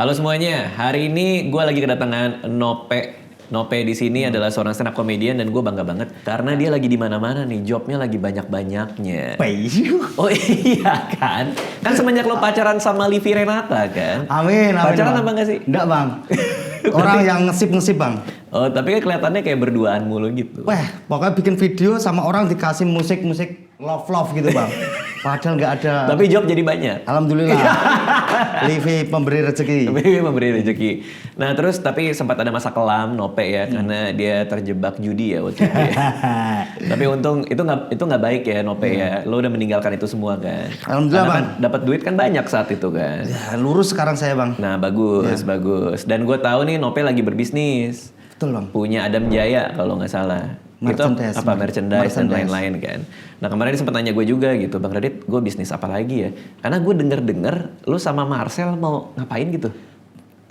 Halo semuanya, hari ini gue lagi kedatangan Nope. Nope di sini adalah seorang stand up comedian dan gue bangga banget karena dia lagi di mana-mana nih, jobnya lagi banyak-banyaknya. Oh iya kan? Kan semenjak lo pacaran sama Livi Renata kan? Amin. Pacaran bang. apa enggak sih? Enggak bang. Orang yang ngesip bang. Oh tapi kan kelihatannya kayak berduaan mulu gitu. Wah, pokoknya bikin video sama orang dikasih musik love gitu bang. Padahal nggak ada. Tapi job jadi banyak. Alhamdulillah. Livi pemberi rezeki. Memberi rezeki. Nah terus tapi sempat ada masa kelam Nope ya karena dia terjebak judi ya waktu itu. Ya. Tapi untung itu nggak baik ya Nope ya. Lo udah meninggalkan itu semua kan. Alhamdulillah karena bang. Kan dapat duit kan banyak saat itu kan. Ya, lurus sekarang saya bang. Nah bagus. Dan gue tahu nih Nope lagi berbisnis. Betul bang. Punya Adam Jaya kalau nggak salah. Merchandise, itu apa merchandise dan lain-lain kan. Nah kemarin dia sempat nanya gue juga gitu, Bang Radit, gue bisnis apa lagi ya? Karena gue denger lu sama Marcel mau ngapain gitu?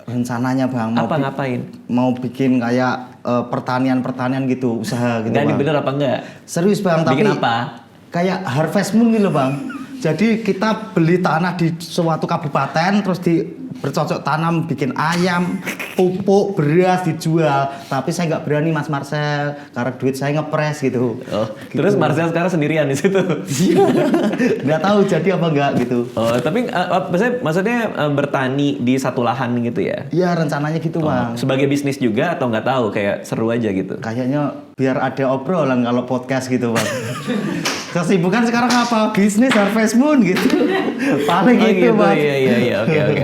Rencananya bang. Ngapain? Mau bikin kayak pertanian gitu, usaha gitu Gak bang. bener apa enggak? Serius bang. Bikin tapi apa? Kayak Harvest Moon gitu bang. Jadi kita beli tanah di suatu kabupaten terus bercocok tanam, bikin ayam, pupuk, beras dijual. Tapi saya nggak berani Mas Marcel karena duit saya ngepres gitu. Oh, gitu. Terus Marcel sekarang sendirian di situ. Nggak tahu jadi apa nggak gitu. Oh, tapi maksudnya bertani di satu lahan gitu ya? Iya rencananya gitu bang. Sebagai bisnis juga atau nggak tahu kayak seru aja gitu? Kayaknya biar ada obrolan kalau podcast gitu bang. Kesibukan sekarang apa? Bisnis Harvest Moon gitu. Paling gitu bang. Iya.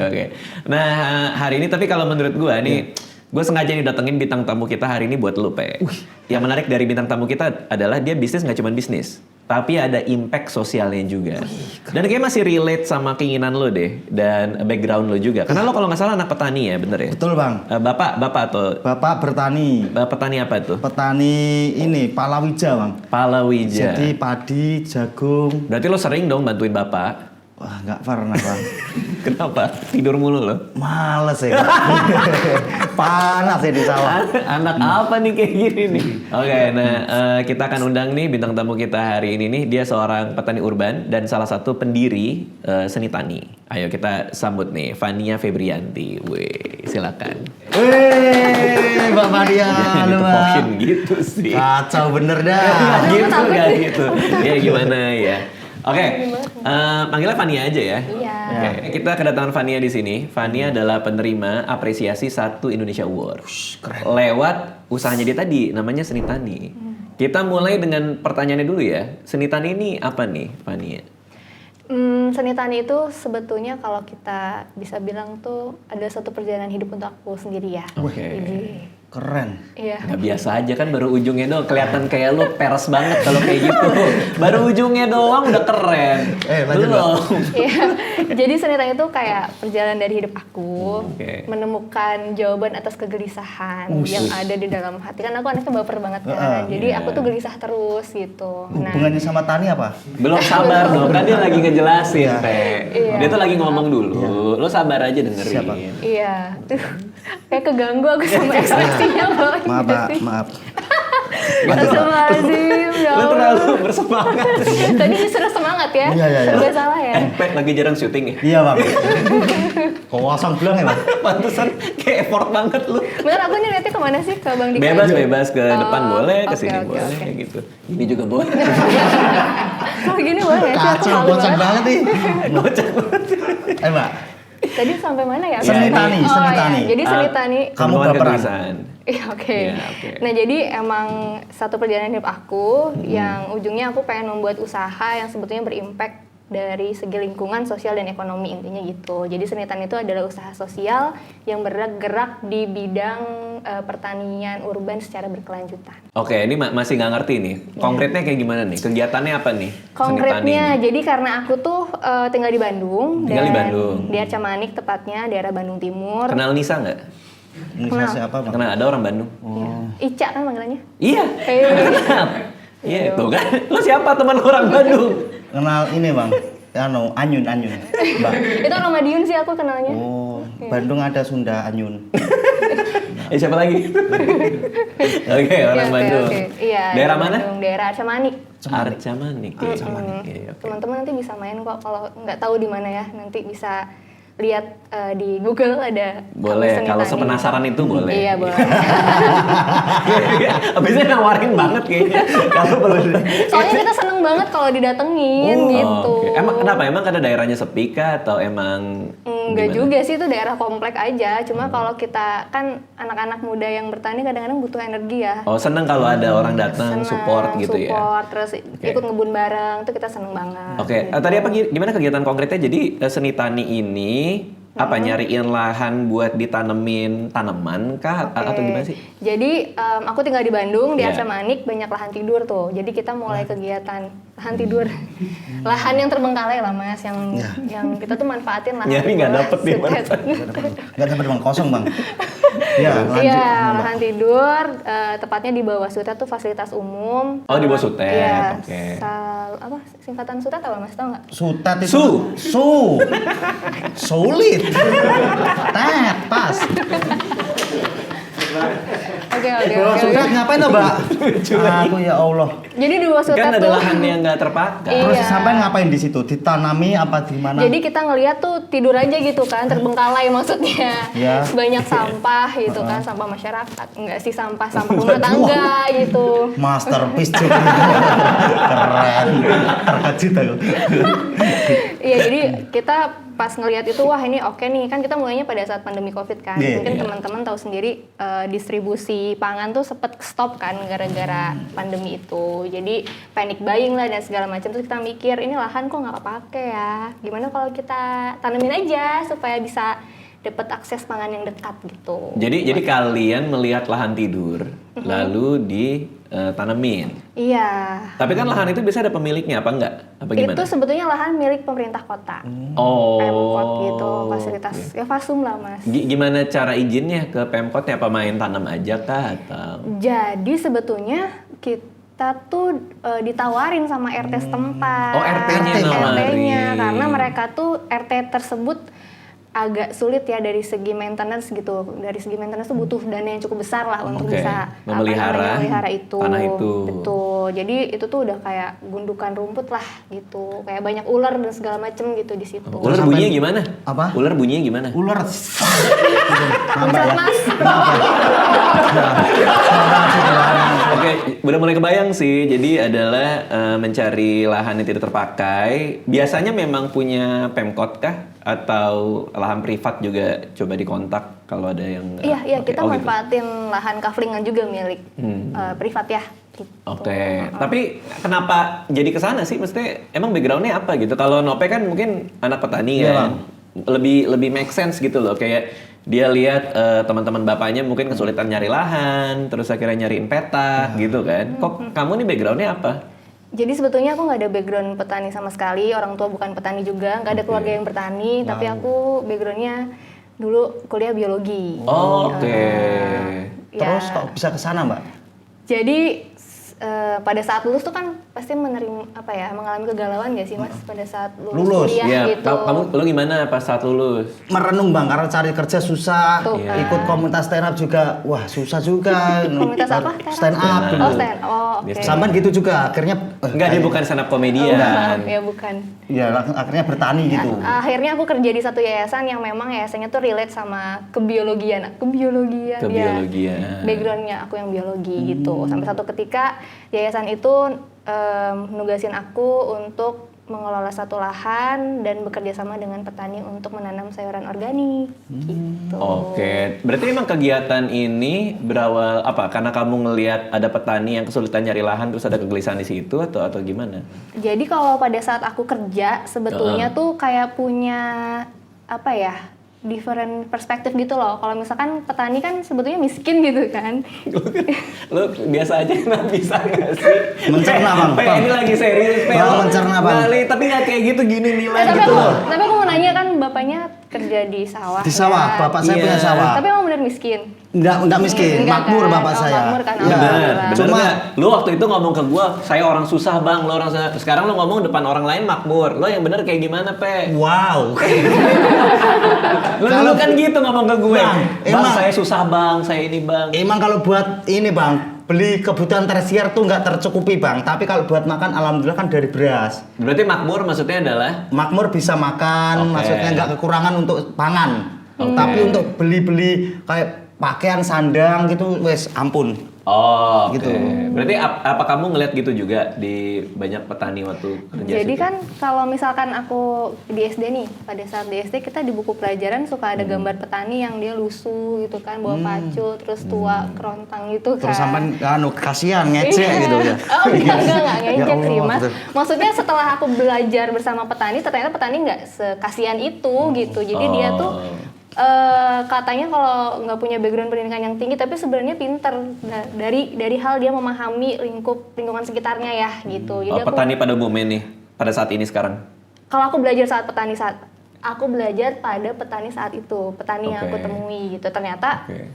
Oke. Nah hari ini tapi kalau menurut gue nih, gue sengaja nih datengin bintang tamu kita hari ini buat lu Pe. Yang menarik dari bintang tamu kita adalah dia bisnis nggak cuma bisnis, tapi ada impact sosialnya juga. Dan kayaknya masih relate sama keinginan lo deh dan background lo juga. Karena lo kalau nggak salah anak petani ya, bener ya? Betul bang. Bapak atau? Bapak bertani. Petani apa tuh? Petani ini palawija bang. Palawija. Jadi padi, jagung. Berarti lo sering dong bantuin bapak? Wah nggak pernah bang. Kenapa? Tidur mulu lo? Males ya. Panas ya di sawah. Anak apa nih kayak gini nih? Oke, nah kita akan undang nih bintang tamu kita hari ini nih. Dia seorang petani urban dan salah satu pendiri seni tani. Ayo kita sambut nih Fania Febrianti. Wih, silakan. Wih, Mbak Maria, Jangan halo Mbak. ditepokin gitu sih. Kacau bener dah. Gak gitu. Ya gimana ya? Oke, panggilnya Fania aja ya. Iya. Oke, kita kedatangan Fania di sini. Fania adalah penerima apresiasi 1 Indonesia Award. Keren. Lewat usahanya dia tadi, namanya Seni Tani. Kita mulai dengan pertanyaannya dulu ya. Seni Tani ini apa nih, Fania? Seni tani itu sebetulnya kalau kita bisa bilang tuh ada satu perjalanan hidup untuk aku sendiri ya. Oke. Jadi, Keren. iya. Gak biasa aja kan baru ujungnya doang. Kelihatan kayak lu peres banget kalau kayak gitu. Baru ujungnya doang udah keren. lanjut, Belum. Iya. Jadi seni tani itu kayak perjalanan dari hidup aku, Oke. menemukan jawaban atas kegelisahan yang ada di dalam hati. Kan aku anaknya baper banget kan. Jadi Iya. aku tuh gelisah terus gitu. Hubungannya sama tani apa? Belum sabar dong, kan dia lagi ngejelasin, Iya. Pe. Iya. Dia tuh lagi ngomong dulu. Lo sabar aja dengerin. Siapa? Iya. Tuh kayak keganggu aku sama ekspresinya Bang. Maaf Pak, maaf. Astagfirullahaladzim, ya Lo Allah. terlalu bersemangat. Tadi disuruh semangat ya? Iya. Nggak salah ya? Pe, lagi jarang syuting ya? Iya bang. Kosong bilang ya bang. Pantesan kayak effort banget lu. Bener, aku nih liatnya kemana sih? Ke Bang Dika? Bebas ke depan boleh, ke oke, sini oke, boleh, oke. kayak gitu. Ini juga boleh. Kalau gini boleh ya? Kacau, kocak banget nih. Kocak. Mbak. Tadi sampai mana ya? Seni tani, Oh, seni iya. tani. Jadi seni tani. Kamu Hubungan baperan. kegelisahan. Iya, oke. Iya, oke. Nah, jadi emang satu perjalanan hidup aku yang ujungnya aku pengen membuat usaha yang sebetulnya berimpact dari segi lingkungan, sosial, dan ekonomi, intinya gitu. Jadi seni tani itu adalah usaha sosial yang bergerak di bidang pertanian urban secara berkelanjutan. Oke, ini masih nggak ngerti nih. Konkretnya kayak gimana nih? Kegiatannya apa nih? Seni tani Konkretnya, ini? jadi karena aku tuh tinggal di Bandung. Tinggal di Bandung. Di Arca Manik tepatnya, daerah Bandung Timur. Kenal Nisa nggak? Ini Kenal. siapa bang? Karena ada orang Bandung. Ica kan panggilannya? Iya. Iya, tuh kan. Lo siapa teman orang Bandung? Kenal ini bang. Anyun. Mbak. Itu orang Madiun sih aku kenalnya. Oh, Bandung ada Sunda Anyun. Siapa lagi? Oke, orang Oke, Bandung. oke. Iya. Daerah di mana? Bandung, daerah Arca Manik. Arca Manik. Iya, oke. Teman-teman nanti bisa main kok kalau nggak tahu di mana ya, nanti bisa lihat di Google ada Boleh, kampus seni kalau tani. sepenasaran itu boleh. Iya boleh. Abisnya nawarin banget kayaknya. Kalau belum. Soalnya kita seneng banget kalau didatengin gitu. Oke. Emang kenapa? Emang karena daerahnya sepi kah atau emang Enggak gimana? juga sih, itu daerah komplek aja. Cuma kalau kita kan anak-anak muda yang bertani kadang-kadang butuh energi ya. Oh, seneng kalau ada orang datang Senang, support gitu ya. support, terus ikut ngebun bareng, itu kita seneng banget. Oke, gitu. tadi apa gimana kegiatan konkretnya? Jadi seni tani ini apa nyariin lahan buat ditanemin tanaman kah Oke. atau gimana sih? Jadi aku tinggal di Bandung, di Iya. Arca Manik banyak lahan tidur tuh. Jadi kita mulai kegiatan lahan tidur, lahan yang terbengkalai lah mas, yang kita tuh manfaatin lahan. Nyari nggak buat dapet nih, Mas. sutet. Nggak dapat bang, kosong bang. Ya, lanjut. Iya, lahan tidur, tepatnya di bawah Sutet tuh fasilitas umum. Oh, di bawah Sutet, Iya, oke. apa singkatan Sutet apa mas, tau nggak? Sutet itu. Su. Sulit. Tet, pas. Oke. Bawah Sutet ngapain tuh, Mbak? Aku ya Allah. Jadi di bawah Sutet Kan ada tuh. lahan yang nggak terpakai. Iya. Terus sampai ngapain di situ? Ditanami apa di mana? Jadi kita ngeliat tuh tidur aja gitu kan, terbengkalai maksudnya. Iya. Banyak sampah gitu kan, sampah masyarakat. Enggak sih sampah rumah tangga gitu. Masterpiece juga. Keren. Terkejut aku. Iya, jadi kita pas ngelihat itu wah ini oke nih, kan kita mulainya pada saat pandemi Covid kan. Iya, Mungkin iya. teman-teman tahu sendiri distribusi pangan tuh sempet stop kan gara-gara pandemi itu. Jadi panic buying lah dan segala macam. Terus kita mikir ini lahan kok nggak kepake ya. Gimana kalau kita tanemin aja supaya bisa dapat akses pangan yang dekat gitu. Jadi kalian melihat lahan tidur lalu ditanemin. Iya. Tapi kan lahan itu bisa ada pemiliknya apa enggak? Apa gimana? Itu sebetulnya lahan milik pemerintah kota. Oh. Pemkot gitu, fasilitas ya Fasum lah mas. Gimana cara izinnya ke Pemkotnya? Apa main tanam aja kah atau? Jadi sebetulnya kita tuh ditawarin sama RT setempat. Oh, RT-nya nawarin. RT-nya, karena mereka tuh RT tersebut agak sulit ya dari segi maintenance gitu. Dari segi maintenance tuh butuh dana yang cukup besar lah untuk Oke. bisa memelihara itu. tanah itu. Betul. Jadi itu tuh udah kayak gundukan rumput lah gitu. Kayak banyak ular dan segala macem gitu di situ. Ular bunyinya gimana? Apa? Ular bunyinya gimana? Ular. Nambah Bisa ya. mas. Oke, udah mulai kebayang sih. Jadi adalah mencari lahan yang tidak terpakai. Biasanya memang punya Pemkot kah? Atau lahan privat juga coba dikontak kalau ada yang... Iya, Oke, kita oh gitu. manfaatin lahan kaflingan juga milik privat ya. Gitu. Oke, tapi kenapa jadi ke sana sih? Maksudnya emang backgroundnya apa gitu? Kalau Nope kan mungkin anak petani Iya, kan, lebih make sense gitu loh. Kayak dia lihat teman-teman bapaknya mungkin kesulitan nyari lahan, terus akhirnya nyariin petak gitu kan. Kok kamu nih backgroundnya apa? Jadi sebetulnya aku nggak ada background petani sama sekali, orang tua bukan petani juga, nggak ada keluarga yang bertani, tapi aku backgroundnya dulu kuliah biologi. Oh, oke. Terus Ya. kok bisa ke sana, Mbak? Jadi pada saat lulus tuh kan pasti menerima apa ya, mengalami kegalauan nggak sih mas pada saat lulus, kuliah Iya, gitu. kamu gimana pas saat lulus? Merenung bang, karena cari kerja susah, Tuh, kan. ikut komunitas stand up juga, wah susah juga. Komunitas apa? Stand up dulu. Oh stand, oh oke. Sampai gitu juga, akhirnya Enggak, dia bukan stand up komedian. Ya bukan. ya akhirnya bertani gitu. Akhirnya aku kerja di satu yayasan yang memang yayasannya tuh relate sama kebiologian. Kebiologian. Kebiologian. Ya. Backgroundnya aku yang biologi gitu. Sampai satu ketika yayasan itu nugasin aku untuk mengelola satu lahan dan bekerja sama dengan petani untuk menanam sayuran organik. Gitu. Oke, berarti emang kegiatan ini berawal apa? Karena kamu ngelihat ada petani yang kesulitan nyari lahan terus ada kegelisahan di situ atau gimana? Jadi kalau pada saat aku kerja sebetulnya tuh kayak punya apa ya? Different perspektif gitu loh. Kalau misalkan petani kan sebetulnya miskin gitu kan. Lu biasa aja nggak bisa nggak sih? Mencerna, Bang. Pe, ini lagi serius, Pe. Bang, Lo mencerna, Bang. ngali, tapi nggak kayak gitu gini nilai Tapi gitu aku, loh. tapi aku mau nanya kan bapaknya kerja di sawah. Di sawah, ya. bapak saya Iya. punya sawah. Tapi emang benar miskin. Enggak miskin, Enggak makmur kan? bapak Oh, saya. makmur kan, Iya. Bener, Alhamdulillah. bener Cuma nggak? Lu waktu itu ngomong ke gua, saya orang susah bang, lo orang susah. Sekarang lu ngomong depan orang lain makmur. Lo yang bener kayak gimana, Pe? wow. Lu dulu kan gitu ngomong ke gue. Bang, Bang, emang- saya susah bang, saya ini bang. Emang kalau buat ini bang, beli kebutuhan tersier tuh nggak tercukupi bang. Tapi kalau buat makan alhamdulillah kan dari beras. Berarti makmur maksudnya adalah Makmur bisa makan, Oke. maksudnya nggak kekurangan untuk pangan. Oke. Tapi untuk beli-beli kayak pakaian sandang gitu, wes ampun. Oh, oke. Gitu. Berarti apa kamu ngeliat gitu juga di banyak petani waktu kerja Jadi situ? kan kalau misalkan aku di SD nih, pada saat di SD kita di buku pelajaran suka ada gambar petani yang dia lusuh gitu kan, bawa pacu, terus tua, kerontang gitu kan. Terus sampai kasihan ngecek gitu ya. Oh enggak Ya ngejek sih Allah, mas. betul. Maksudnya setelah aku belajar bersama petani, ternyata petani nggak sekasihan itu gitu. Jadi dia tuh katanya kalau nggak punya background pendidikan yang tinggi, tapi sebenarnya pinter dari hal dia memahami lingkungan sekitarnya ya gitu. Jadi aku, petani pada umumnya nih pada saat ini sekarang. kalau aku belajar aku belajar pada petani saat itu, petani yang aku Oke. temui gitu. Ternyata Oke.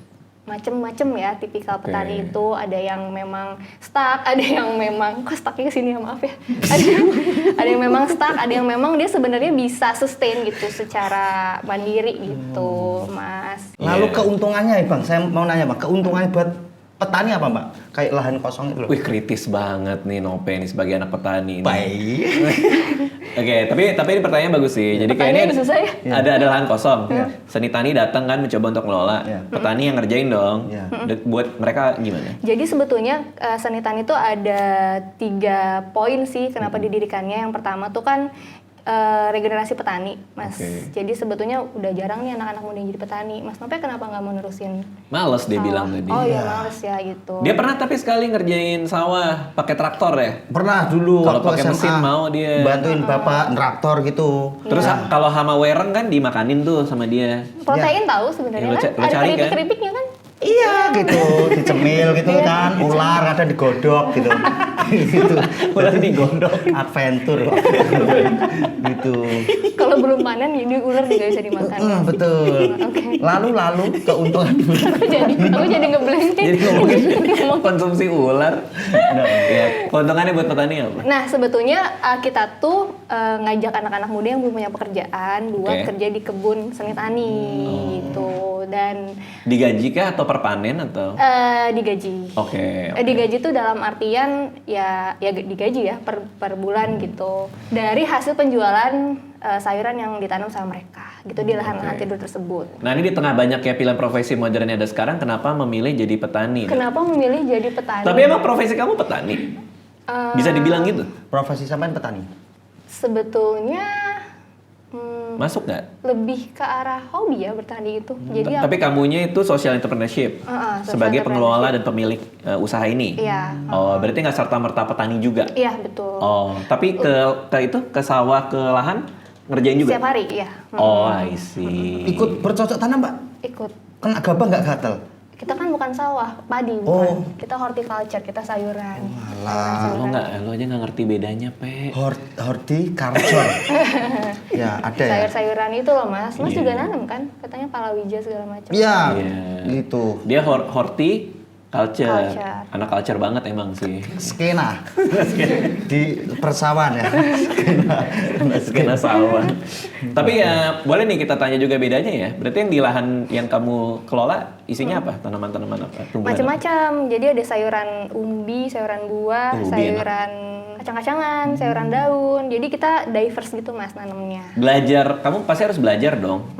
macem-macem ya tipikal petani Oke. itu, ada yang memang stuck, ada yang memang kok stucknya kesini ya maaf ya, ada yang memang stuck, ada yang memang dia sebenarnya bisa sustain gitu secara mandiri gitu mas. Lalu Iya. keuntungannya ya bang, saya mau nanya bang, keuntungannya buat petani apa mbak? Kayak lahan kosong itu loh. Wih, kritis banget nih Nope nih sebagai anak petani. Nih. Baik. Oke, tapi ini pertanyaan bagus sih. Jadi Pertanyaannya kayaknya susah ya? ada lahan kosong. Iya. Seni tani datang kan mencoba untuk ngelola. Iya. Petani yang ngerjain dong. Iya. Buat mereka gimana? Jadi sebetulnya seni tani itu ada 3 poin sih kenapa didirikannya. Yang pertama tuh kan regenerasi petani, Mas. Oke. Jadi sebetulnya udah jarang nih anak-anak muda yang jadi petani. Mas Nope kenapa nggak mau nerusin Males dia sawah? bilang tadi. Oh iya males ya gitu. Dia pernah tapi sekali ngerjain sawah pakai traktor ya. Pernah dulu Kalau waktu pakai SMA, mesin mau dia. bantuin bapak traktor gitu. Terus kalau hama wereng kan dimakanin tuh sama dia. Protein tahu sebenarnya Ya, lo kan? lo Ada cari kan? keripik-keripiknya kan? Iya gitu, dicemil gitu kan, ular ada digodok gitu. gitu. Ular digodok. Adventure gitu. Kalau belum panen jadi ular juga bisa dimakan. Betul. Oke. Lalu keuntungan aku jadi ngeblank nih. Jadi ngomongin konsumsi ular. Ya, keuntungannya buat petani apa? Nah sebetulnya kita tuh ngajak anak-anak muda yang belum punya pekerjaan buat Oke. kerja di kebun seni tani gitu, dan Digaji kah atau per panen atau? digaji. Oke. Digaji tuh dalam artian ya digaji ya per bulan gitu dari hasil penjualan sayuran yang ditanam sama mereka gitu di lahan-lahan Oke. tidur tersebut. Nah ini di tengah banyaknya pilihan profesi modern yang ada sekarang, kenapa memilih jadi petani? Kenapa memilih jadi petani? Tapi emang profesi kamu petani? Bisa dibilang gitu? profesi sampean petani. Sebetulnya Masuk nggak? lebih ke arah hobi ya bertani itu. Jadi Tapi kamunya itu social entrepreneurship social sebagai pengelola entrepreneurship. dan pemilik usaha ini. Iya. Oh, berarti nggak serta merta petani juga? Iya betul. Oh, tapi ke sawah, ke lahan ngerjain juga? Setiap hari ya. Oh, I see. Ikut bercocok tanam mbak? Ikut. Kena gabah nggak gatel? Kita kan bukan sawah, padi bukan. Kita horticulture, kita sayuran. Lo aja nggak ngerti bedanya, Pe. Horticulture. Ya ada ya. Sayur-sayuran itu loh mas. Mas Iya. juga nanam kan? Katanya palawija segala macam. Iya. Iya. Gitu. Dia horticulture. Culture. Anak culture banget emang sih. Skena. Di persawahan ya. Skena sawah. Tapi ya boleh nih kita tanya juga bedanya ya. Berarti yang di lahan yang kamu kelola isinya apa? Tanaman-tanaman apa? Tumbuhan apa? Macam-macam. Jadi ada sayuran umbi, sayuran buah, Umbi sayuran kacang-kacangan, sayuran daun. Jadi kita diverse gitu mas nanamnya. Belajar, kamu pasti harus belajar dong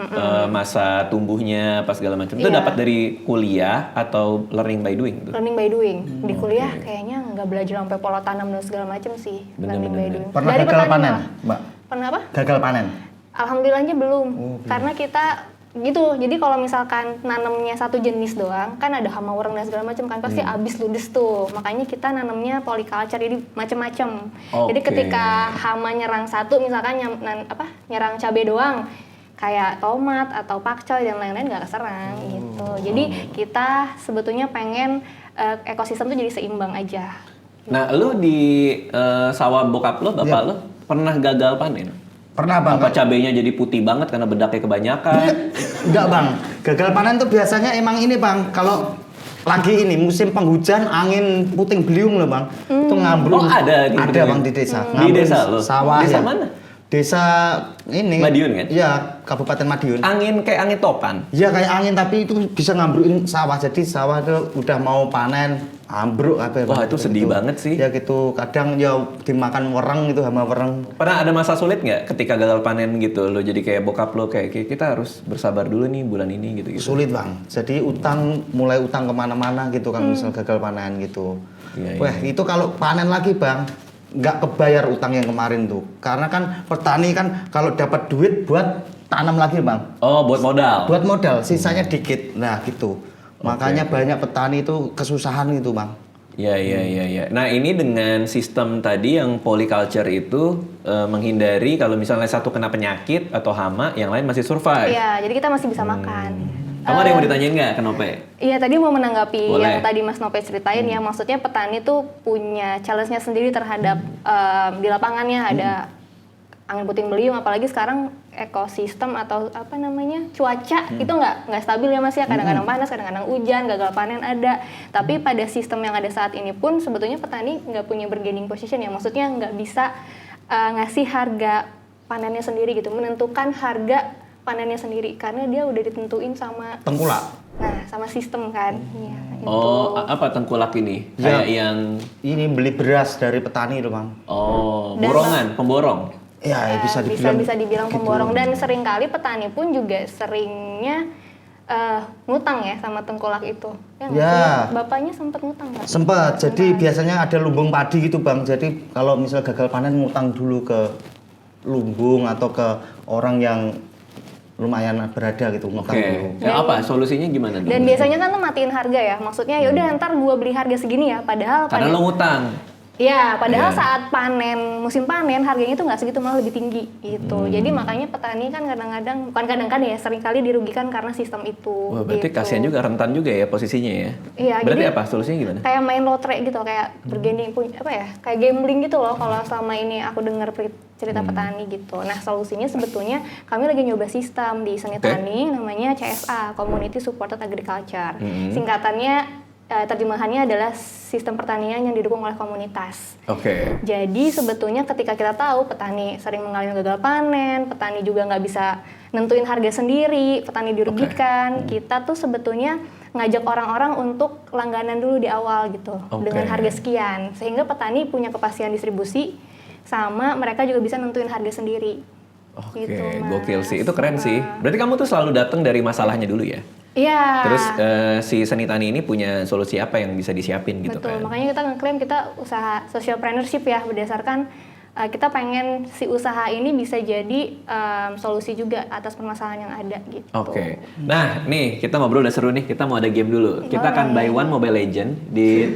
masa tumbuhnya apa segala macam. Itu Iya. dapat dari kuliah atau learning by doing tuh? Learning by doing. Di kuliah kayaknya nggak belajar sampai pola tanam dan segala macam sih. Bener, Learning by bener, doing. Pernah Dari gagal petani panen, malah. mbak? Pernah apa? Gagal panen. Alhamdulillahnya belum. Karena kita gitu. Jadi kalau misalkan nanamnya satu jenis doang, kan ada hama wereng dan segala macam kan pasti habis ludes tuh. Makanya kita nanamnya polyculture jadi macam-macam. Jadi Oke. ketika hama nyerang satu misalkan nyerang cabai doang, kayak tomat atau pakcoy dan lain-lain nggak keserang gitu. Jadi kita sebetulnya pengen ekosistem tuh jadi seimbang aja. Nah, lu di sawah bokap lo, bapak lo pernah gagal panen? Pernah bang? Apa cabenya jadi putih banget karena bedaknya kebanyakan? Enggak bang, gagal panen tuh biasanya emang ini bang, kalau lagi ini musim penghujan angin puting beliung loh bang, itu ngambrung. Oh, ada di ada Puting bang di desa. Di desa lo? Sawah Desa ya. mana? Desa ini. Madiun kan? Iya, Kabupaten Madiun. Angin kayak angin topan. Iya kayak angin tapi itu bisa ngambruin sawah. Jadi sawah itu udah mau panen, ambruk apa. Wah, itu sedih banget sih. Ya gitu. Kadang ya dimakan wereng gitu, hama wereng. Pernah ada masa sulit nggak ketika gagal panen gitu? Lo jadi kayak bokap lo kayak kita harus bersabar dulu nih bulan ini gitu. Sulit bang. Jadi mulai utang kemana-mana gitu kan misal gagal panen gitu. Iya, Wah itu kalau panen lagi bang, nggak kebayar utang yang kemarin tuh. Karena kan petani kan kalau dapat duit buat tanam lagi bang. Oh, buat modal. Buat modal, sisanya dikit. Nah gitu. Makanya banyak petani itu kesusahan gitu bang. Iya. Nah ini dengan sistem tadi yang polyculture itu menghindari kalau misalnya satu kena penyakit atau hama, yang lain masih survive. Iya, jadi kita masih bisa makan. Kamu ada yang mau ditanyain nggak ke Nope? Iya, tadi mau menanggapi Boleh. yang tadi Mas Nope ceritain ya, maksudnya petani tuh punya challenge-nya sendiri terhadap di lapangannya ada angin puting beliung, apalagi sekarang ekosistem atau apa namanya cuaca itu nggak stabil ya Mas ya, kadang-kadang panas, kadang-kadang hujan, gagal panen ada. Tapi pada sistem yang ada saat ini pun sebetulnya petani nggak punya bargaining position ya, maksudnya nggak bisa ngasih harga panennya sendiri gitu, menentukan harga panennya sendiri karena dia udah ditentuin sama Tengkulak. Nah, sama sistem kan. Iya, Oh, itu. apa tengkulak ini? Ya. Kayak yang Ini beli beras dari petani itu bang. Dan borongan, pemborong. Ya, bisa dibilang. bisa dibilang gitu. pemborong, dan seringkali petani pun juga seringnya ngutang ya sama tengkulak itu. Ya, nggak Ya. sih? Bapaknya sempat ngutang nggak? Sempat. Jadi biasanya ada lumbung padi gitu bang. Jadi kalau misal gagal panen ngutang dulu ke lumbung atau ke orang yang lumayan berada gitu ngutang dulu. Ya, apa solusinya gimana dong? Dan biasanya kan tuh matiin harga ya, maksudnya ya udah ntar gua beli harga segini ya, padahal Karena lo ngutang. ya, padahal Iya. saat panen, musim panen harganya itu nggak segitu, malah lebih tinggi gitu. Jadi makanya petani kan kadang-kadang, bukan kadang-kadang ya, seringkali dirugikan karena sistem itu. Wah, berarti gitu. kasihan juga, rentan juga ya posisinya ya. Iya, Berarti jadi apa solusinya gimana? kayak main lotre gitu, kayak bergaining apa ya, kayak gambling gitu loh kalau selama ini aku dengar cerita petani gitu. Nah solusinya sebetulnya kami lagi nyoba sistem di Seni Tani namanya CSA, Community Supported Agriculture. Singkatannya terjemahannya adalah sistem pertanian yang didukung oleh komunitas. Oke. Jadi sebetulnya ketika kita tahu petani sering mengalami gagal panen, petani juga nggak bisa nentuin harga sendiri, petani dirugikan, kita tuh sebetulnya ngajak orang-orang untuk langganan dulu di awal gitu, dengan harga sekian, sehingga petani punya kepastian distribusi, sama mereka juga bisa nentuin harga sendiri. Oke, Gitu, Mas. gokil sih. Itu keren sih. Berarti kamu tuh selalu datang dari masalahnya dulu ya? Iya. Terus si Seni Tani ini punya solusi apa yang bisa disiapin gitu Betul, kan? makanya kita ngeklaim kita usaha socialpreneurship ya, berdasarkan kita pengen si usaha ini bisa jadi solusi juga atas permasalahan yang ada gitu. Oke. Nah, nih kita ngobrol udah seru nih. Kita mau ada game dulu. Kita akan buy one Mobile Legend di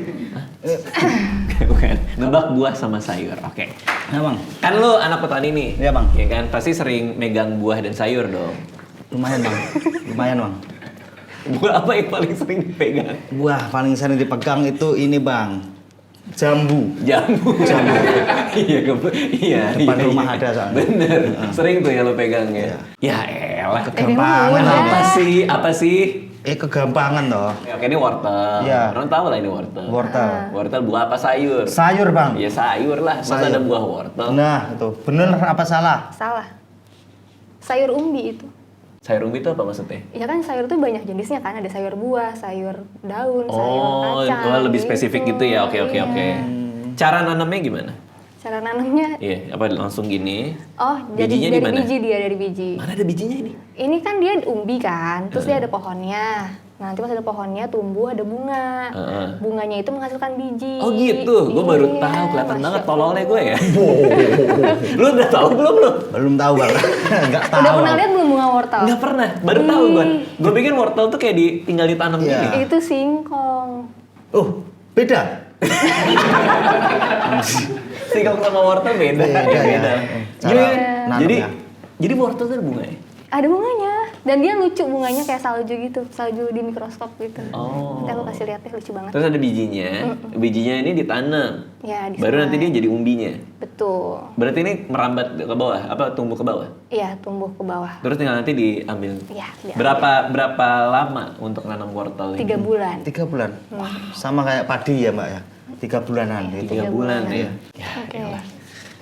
bukan, nebak buah sama sayur. Oke. Ya bang. Kan lu anak petani nih. Iya, Bang. Ya kan, pasti sering megang buah dan sayur dong. Lumayan bang. Lumayan bang. Buah apa yang paling sering dipegang? Buah paling sering dipegang itu ini bang. Jambu. Jambu. Iya, iya. Depan iya, rumah iya. ada soalnya. Bener. Sering tuh ya lo pegang ya. Ya elah. Kegampangan udah. apa? Apa sih? Kegampangan toh. Ya, oke, ini wortel. Iya. Orang tahu lah ini wortel. Wortel. Wortel buah apa sayur? Sayur bang. Ya sayur lah. Masa Sayur. ada buah wortel? Nah itu bener apa salah? Salah. Sayur umbi itu. Sayur umbi itu apa maksudnya? Ya kan sayur tuh banyak jenisnya kan, ada sayur buah, sayur daun, sayur Oh, kacang. lebih spesifik gitu ya. Oke. Iya. Cara nanamnya gimana? Cara nanamnya, Iya, apa langsung gini? oh Bijinya dari di mana? biji dia, dari biji. Mana ada bijinya ini? Ini kan dia umbi kan, terus dia ada pohonnya. Nah, nanti pas ada pohonnya tumbuh ada bunga. Bunganya itu menghasilkan biji. Oh gitu, gue baru Iya, tahu, kelihatan Masya banget Allah. tololnya gue ya. Lu udah tahu belum lu? Belum tahu bang. Nggak tahu. Udah pernah lihat belum bunga wortel? Nggak pernah, baru tahu gue. Gue pikir wortel tuh kayak tinggal ditanam Iya. gini. Itu singkong. Oh beda. Singkong sama wortel beda. Beda ya. Beda. Cara Gimana? nanamnya. Jadi wortel tuh ada bunganya? Ada bunganya. Dan dia lucu bunganya kayak salju gitu, salju di mikroskop gitu. Oh. Nanti aku kasih lihat deh, lucu banget. Terus ada bijinya. Bijinya ini ditanam. Ya, di Baru sana. nanti dia jadi umbinya. Betul. Berarti ini merambat ke bawah, apa tumbuh ke bawah? Iya, tumbuh ke bawah. Terus tinggal nanti diambil. Iya, diambil. Berapa lama untuk nanam wortel ini? 3 bulan. 3 bulan. Sama kayak padi ya mbak ya. 3 bulanan. gitu. 3 bulan ya. Oke.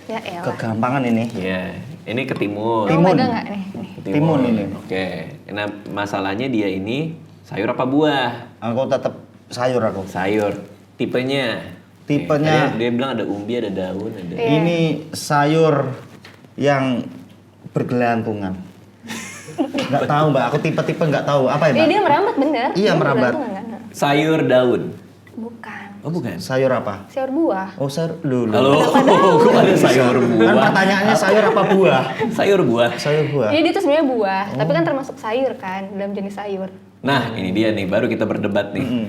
Ya elah. Kegampangan ini. Iya, ini ke timun. Kamu Timun. pegang nggak nih? Nih. Timun ini. Oke. Nah, masalahnya dia ini sayur apa buah? Aku tetap sayur aku. Sayur. Tipenya. Tipenya. Dia bilang ada umbi, ada daun, ada. Iya. Ini sayur yang bergelantungan. Nggak tahu mbak, aku tipe-tipe nggak tahu apa ya mbak? Dia merambat bener. Iya, Dia merambat. bergantungan, kan? Sayur daun. Bukan. Oh, bukan. Sayur apa? Sayur buah. Oh sayur dulu. Halo, kok ada sayur Kan buah? pertanyaannya sayur apa buah? Sayur buah. Sayur buah. Jadi dia tuh sebenarnya buah, tapi kan termasuk sayur kan, dalam jenis sayur. Nah, ini dia nih, baru kita berdebat nih. Mm-mm.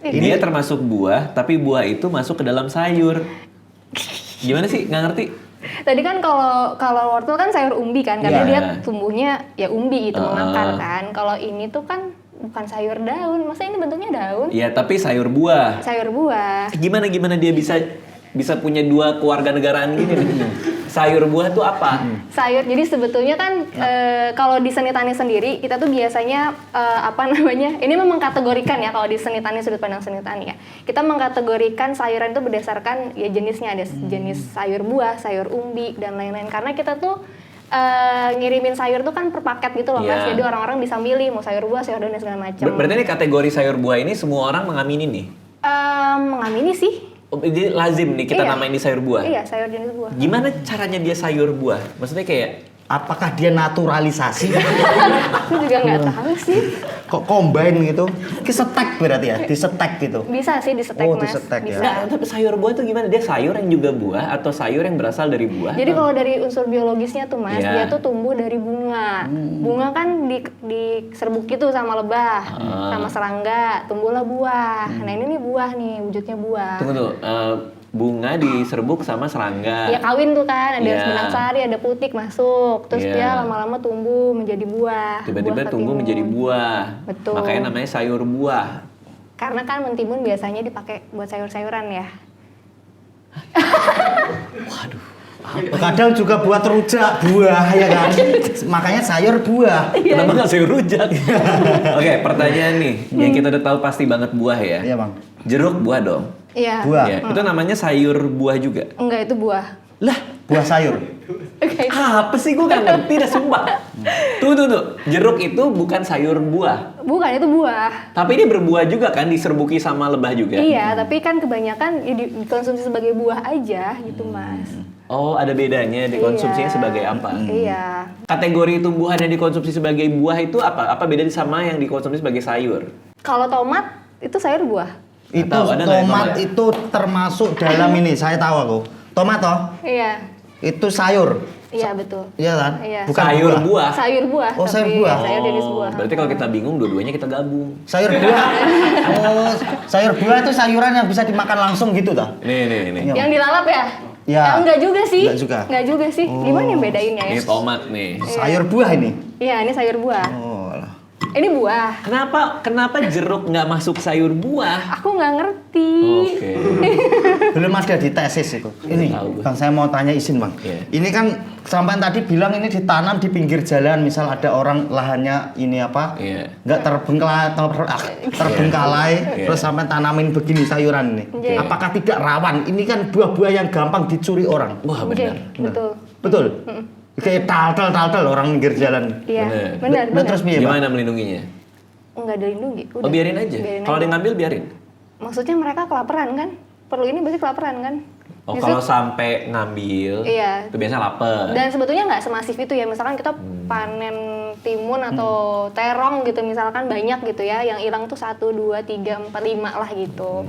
Dia termasuk buah, tapi buah itu masuk ke dalam sayur. Gimana sih? Nggak ngerti? Tadi kan kalau wortel kan sayur umbi kan, karena Iya. dia tumbuhnya ya umbi itu Ah. mengakar kan. Kalau ini tuh kan bukan sayur daun, masa ini bentuknya daun? Iya, tapi sayur buah. Sayur buah. Gimana dia bisa punya dua keluarga negaraan gini nih? Sayur buah tuh apa? Sayur, jadi sebetulnya kan kalau di seni tani sendiri kita tuh biasanya apa namanya? Ini memang mengkategorikan ya kalau di seni tani, sudut pandang seni tani ya. Kita mengkategorikan sayuran itu berdasarkan ya jenisnya, ada jenis sayur buah, sayur umbi dan lain-lain. Karena kita tuh ngirimin sayur tuh kan per paket gitu loh Mas. Iya. Jadi orang-orang bisa milih mau sayur buah, sayur daun dan segala macam. Berarti ini kategori sayur buah ini semua orang mengamini nih? Mengamini sih. Oh, jadi lazim nih kita Iya. namain ini sayur buah? Iya, sayur jenis buah. Gimana caranya dia sayur buah? Maksudnya kayak Apakah dia naturalisasi? Aku juga nggak tahu sih. Kok combine gitu? Kesetek berarti ya? Disetek gitu? Bisa sih disetek Oh, Mas. disetek ya. Bisa. Nggak, tapi sayur buah tuh gimana? Dia sayur yang juga buah atau sayur yang berasal dari buah? Jadi kalau dari unsur biologisnya tuh Mas, Iya. dia tuh tumbuh dari bunga. Bunga kan diserbuk gitu sama lebah, sama serangga, tumbuhlah buah. Nah ini nih buah nih, wujudnya buah. Tunggu tuh, bunga diserbuk sama serangga. Ya kawin tuh kan, ada Iya. benang sari, ada putik masuk. Terus Iya. dia lama-lama tumbuh menjadi buah. Tiba-tiba buah tumbuh ketimun. menjadi buah. Betul. Makanya namanya sayur buah. Karena kan mentimun biasanya dipakai buat sayur-sayuran ya. Kadang juga buat rujak buah ya kan? Makanya sayur buah. Kenapa nggak sayur rujak? Oke, pertanyaan nih, yang kita udah tahu pasti banget buah ya. Iya bang. Jeruk buah dong. Iya. Buah. Ya, itu namanya sayur buah juga. Enggak, itu buah. Lah, Buah sayur. Oke. apa sih gue nggak ngerti dah sumpah. Tuh. Jeruk itu bukan sayur buah. Bukan, itu buah. Tapi dia berbuah juga kan, diserbuki sama lebah juga. Iya, tapi kan kebanyakan ya dikonsumsi sebagai buah aja gitu, Mas. Oh, ada bedanya dikonsumsinya Iya. sebagai apa? Iya. Kategori tumbuhan yang dikonsumsi sebagai buah itu apa? Apa bedanya sama yang dikonsumsi sebagai sayur? Kalau tomat itu sayur buah. Itu Tahu, ada nggak yang tomat tomat? itu termasuk dalam ini. Saya tahu aku. Tomat toh? Iya. Itu sayur. Iya, betul. Iya kan? Iya. Bukan sayur buah. Sayur buah. Oh, sayur tapi buah. Sayur jenis buah. Berarti kalau kita bingung, dua-duanya kita gabung. Sayur buah. Oh, sayur buah itu sayuran yang bisa dimakan langsung gitu toh? Nih. Iya. Yang dilalap ya? Ya. Enggak juga sih. Enggak juga. Enggak juga sih. Gimana yang bedainnya ya? Ini tomat nih. Sayur buah ini. Iya, ini sayur buah. Oh, alah. Ini buah. Kenapa jeruk nggak masuk sayur buah? Aku nggak ngerti. Oke. Belum ada di tesis itu. Ini, Tahu gua. Bang, saya mau tanya izin, Bang. Iya. Ini kan sampai tadi bilang ini ditanam di pinggir jalan, misal ada orang lahannya ini apa? Iya. Nggak terbengkalai, Iya. terus sampai tanamin begini sayuran ini. Iya. Apakah tidak rawan? Ini kan buah-buah yang gampang dicuri orang. Wah Oke, benar. betul. Betul? Kayak tal orang pinggir jalan. Iya, Bener. benar. Terus piye, Bang? Gimana melindunginya? Enggak dilindungi. Oh biarin aja. Kalau dia ngambil biarin. Maksudnya mereka kelaparan kan? Perlu ini berarti kelaparan kan? Oh Justru- kalau sampai ngambil, Iya. itu biasanya lapar. Dan sebetulnya nggak semasif itu ya. Misalkan kita panen timun atau terong gitu, misalkan banyak gitu ya, yang hilang tuh 1, 2, 3, 4, 5 lah gitu.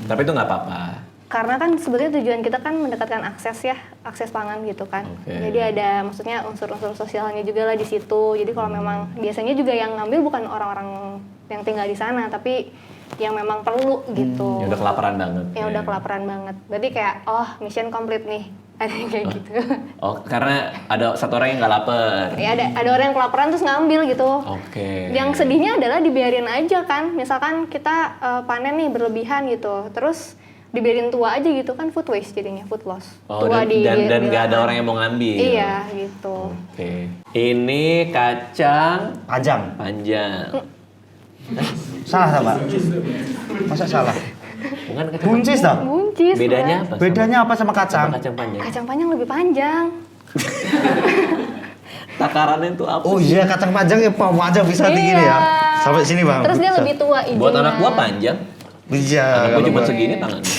Tapi itu nggak apa-apa. Karena kan sebetulnya tujuan kita kan mendekatkan akses pangan gitu kan. Oke. Jadi ada maksudnya unsur-unsur sosialnya juga lah di situ. Jadi kalau memang biasanya juga yang ngambil bukan orang-orang yang tinggal di sana, tapi yang memang perlu gitu. Ya udah kelaparan banget. Yang Ya. udah kelaparan banget. Berarti kayak mission complete nih. Ada yang kayak gitu. Oh karena ada satu orang yang nggak lapar. Ya ada orang yang kelaparan terus ngambil gitu. Oke. Yang sedihnya adalah dibiarin aja kan. Misalkan kita panen nih berlebihan gitu. Terus dibiarin tua aja gitu kan, food waste jadinya, food loss. Oh, Tua dan di nggak ada lahan. orang yang mau ngambil. Iya gitu. Oke. Ini kacang Panjang. panjang. Salah, Mbak? Masa salah? Bukan kacang Buncis toh? Buncis. buncis. Bedanya Mas. apa? Bedanya apa sama kacang? Sama kacang panjang. Kacang panjang lebih panjang. Takarannya itu apa Oh sih? iya, kacang panjang ya panjang bisa tinggi nih ya. Sampai sini bang. Terus dia Bisa. lebih tua ijonya. Buat anak gua panjang. Iya. Anak gua kalau cuma gua- segini tangannya.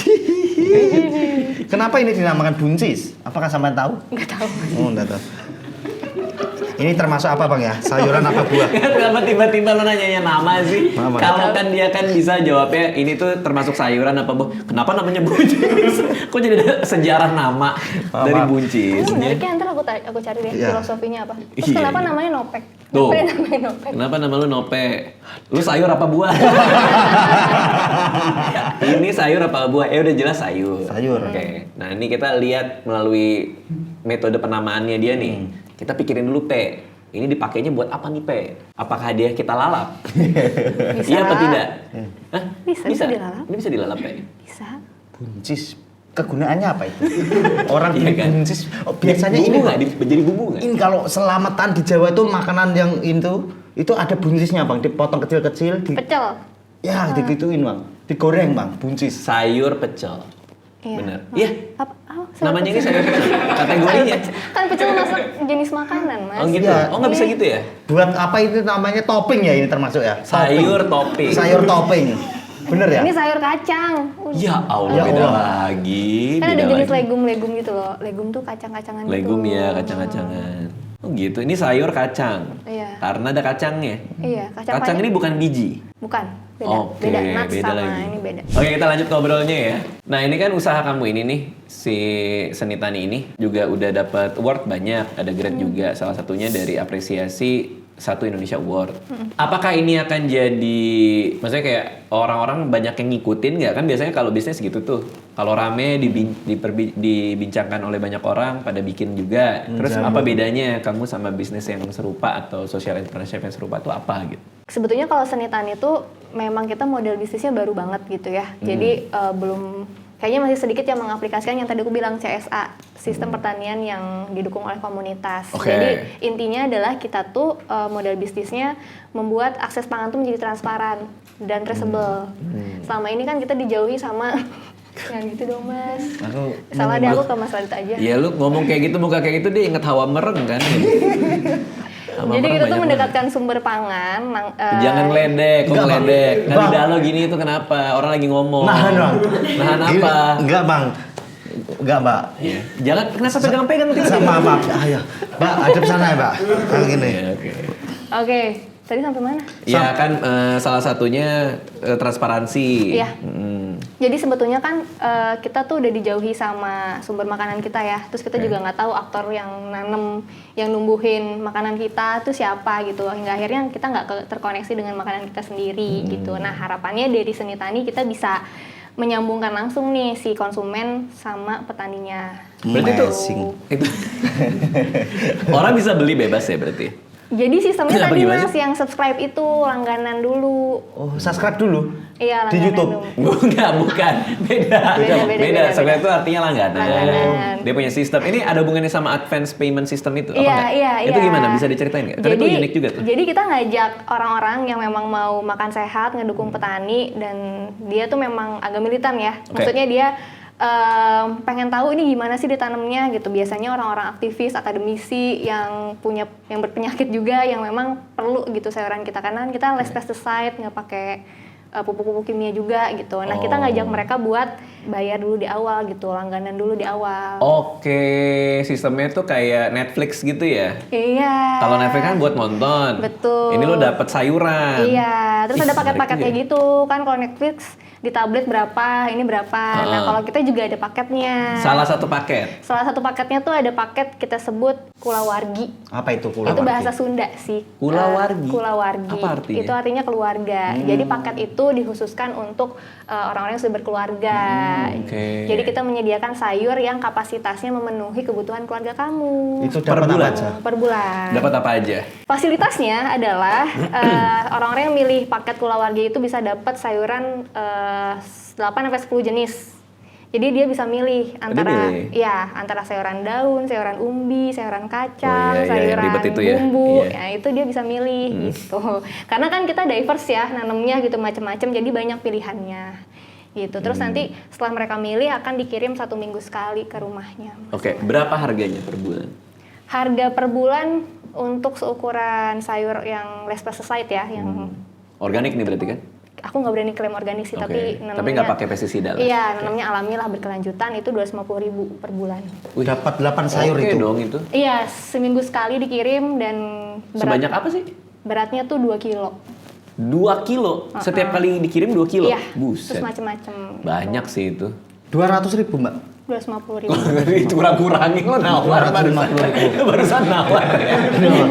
Kenapa ini dinamakan buncis? Apakah sampean tahu? Nggak tahu. Oh, enggak tahu. Ini termasuk apa bang ya? Sayuran apa buah? Kenapa tiba-tiba lo nanyanya nama sih? Nama. Kalau kan dia kan bisa jawabnya ini tuh termasuk sayuran apa buah. Kenapa namanya buncis? Kok jadi ada sejarah nama dari Maaf. buncis? Menariknya ntar aku cari deh Iya. filosofinya apa. Terus Iya, kenapa iya. namanya nopek? Tuh. Kenapa dia namanya nopek? Kenapa nama lu Nope? Lu sayur apa buah? Ini sayur apa buah? Ya udah jelas sayur. Sayur. Oke. Nah, ini kita lihat melalui metode penamaannya dia nih. Kita pikirin dulu P. Ini dipakainya buat apa nih P? Apakah dia kita lalap? Bisa. Iya apa tidak? Hah? Bisa dilalap. Ini bisa dilalap P. Bisa. Buncis. Kegunaannya apa itu? Orang Iya beli kan? buncis. Oh, biasanya bumbu ini nggak? Menjadi bumbu nggak? Ini kalau selamatan di Jawa itu makanan yang itu ada buncisnya bang, dipotong kecil-kecil, Pecel. ya digituin bang, digoreng bang, buncis. Sayur pecel. Iya. Benar. Iya. Apa? sayur Namanya ini pecel. sayur pecel. Kategorinya. Kan pecel masuk jenis makanan, Mas. Oh gitu. Iya. Oh nggak bisa gitu ya? Buat apa itu namanya topping ya ini termasuk ya? Sayur topping. Sayur topping, bener ya? Ini sayur kacang. Ya Allah, Ya beda Allah. lagi. Kan ada beda jenis lagi. legum-legum gitu loh. Legum tuh kacang-kacangan gitu. Legum ya, kacang-kacangan. Oh gitu, ini sayur kacang. Iya. Karena ada kacangnya. Iya, kacang Kacang panjang. ini bukan biji. Bukan, beda. Oke, beda nuts beda sama lagi. ini beda. Oke, kita lanjut ngobrolnya ya. Nah, ini kan usaha kamu ini nih, si Seni Tani ini juga udah dapat award banyak, ada grade juga. Salah satunya dari apresiasi Satu Indonesia Award. Apakah ini akan jadi, maksudnya kayak orang-orang banyak yang ngikutin nggak? Kan biasanya kalau bisnis gitu tuh, kalau rame dibincangkan oleh banyak orang, pada bikin juga. Terus apa bedanya kamu sama bisnis yang serupa atau social entrepreneurship yang serupa tuh apa gitu? Sebetulnya kalau seni tani itu memang kita model bisnisnya baru banget gitu ya. Jadi belum, kayaknya masih sedikit yang mengaplikasikan yang tadi aku bilang CSA, sistem pertanian yang didukung oleh komunitas. Oke. Jadi intinya adalah kita tuh model bisnisnya membuat akses pangan tuh menjadi transparan dan traceable. Selama ini kan kita dijauhi sama yang gitu dong Mas. Salah deh aku ke Mas Radit aja. Ya lu ngomong kayak gitu, muka kayak gitu dia inget hawa mereng kan? Hawa Jadi mereng kita tuh banyak mendekatkan sumber pangan. Jangan ledek, kok Enggak, Bang. ledek. Kan Bang. lidah lo gini itu kenapa? Orang lagi ngomong. Nahan bang. Nahan apa? Enggak bang. Enggak mbak. Iya. Jangan, kenapa pegang-pegang gitu? Sama mbak. Ayo. Mbak ada sana ya mbak. Kayak gini. Iya, oke. Oke, tadi sampai mana? Ya kan salah satunya transparansi. Iya. Jadi sebetulnya kan kita tuh udah dijauhi sama sumber makanan kita ya. Terus kita juga nggak tahu aktor yang nanem, yang numbuhin makanan kita tuh siapa gitu. Hingga akhirnya kita nggak terkoneksi dengan makanan kita sendiri gitu. Nah harapannya dari Seni Tani kita bisa menyambungkan langsung nih si konsumen sama petaninya. Berarti tuh Amazing. itu orang bisa beli bebas ya berarti. Jadi sistemnya Kenapa, tadi gimana Mas yang subscribe itu langganan dulu. Oh subscribe dulu. Iya, Di langganan YouTube. dulu. Enggak, bukan. Beda. Beda. Sebenarnya itu artinya langganan. Langganan. Dia punya sistem. Ini ada hubungannya sama advance payment system itu? Iya, apa enggak? iya, Itu iya. gimana? Bisa diceritain nggak? Tadi itu unik juga tuh. Jadi kita ngajak orang-orang yang memang mau makan sehat, ngedukung petani, dan dia tuh memang agak militan ya. Oke. Maksudnya dia pengen tahu ini gimana sih ditanamnya gitu. Biasanya orang-orang aktivis, akademisi yang berpenyakit juga, yang memang perlu gitu sayuran kita, karena kita less pesticide, nggak pakai pupuk-pupuk kimia juga gitu. Nah kita ngajak mereka buat bayar dulu di awal gitu, langganan dulu di awal. Oke, sistemnya tuh kayak Netflix gitu ya? Iya. Kalau Netflix kan buat nonton. Betul. Ini lo dapet sayuran. Iya, terus Ih, ada menarik paket-paket juga kayak ya. gitu kan. Kalau Netflix di tablet berapa, ini berapa. Nah kalau kita juga ada paketnya. Salah satu paket. Salah satu paketnya tuh ada paket kita sebut kulawargi. Apa itu Itu kulawargi? bahasa Sunda sih. Kulawargi? Kulawargi. Apa artinya? Itu artinya keluarga. Jadi paket itu dikhususkan untuk orang-orang yang sudah berkeluarga. Oke. Jadi kita menyediakan sayur yang kapasitasnya memenuhi kebutuhan keluarga kamu. Itu Per dapat apa bulan? aja? Per bulan. Dapat apa aja? Fasilitasnya adalah orang-orang yang milih paket kulawargi itu bisa dapat sayuran 8-10 jenis. Jadi dia bisa milih antara milih? ya antara sayuran daun, sayuran umbi, sayuran kacang, Oh, iya, iya, sayuran ribet itu ya. bumbu. Iya. Ya itu dia bisa milih gitu. Karena kan kita diverse ya nanemnya gitu macam-macam, jadi banyak pilihannya. gitu. Terus nanti setelah mereka milih akan dikirim 1 minggu sekali ke rumahnya. Oke, berapa harganya per bulan? Harga per bulan untuk seukuran sayur yang less pesticide ya, yang Organik nih berarti kan? aku nggak berani klaim organik sih, Oke. tapi Tapi nggak pakai pestisida lah. Iya, nanamnya alami lah berkelanjutan itu 250.000 per bulan. Wih, Dapat 8 sayur oke itu. dong itu. Iya, seminggu sekali dikirim dan Sebanyak apa sih? beratnya tuh 2 kilo. 2 kilo? Setiap kali dikirim 2 kilo? Iya, Buset. terus macem-macem. Banyak sih itu. 200.000 Mbak. 250.000. Itu kurang-kurangin lo nawar 250.000. barusan nawar ya.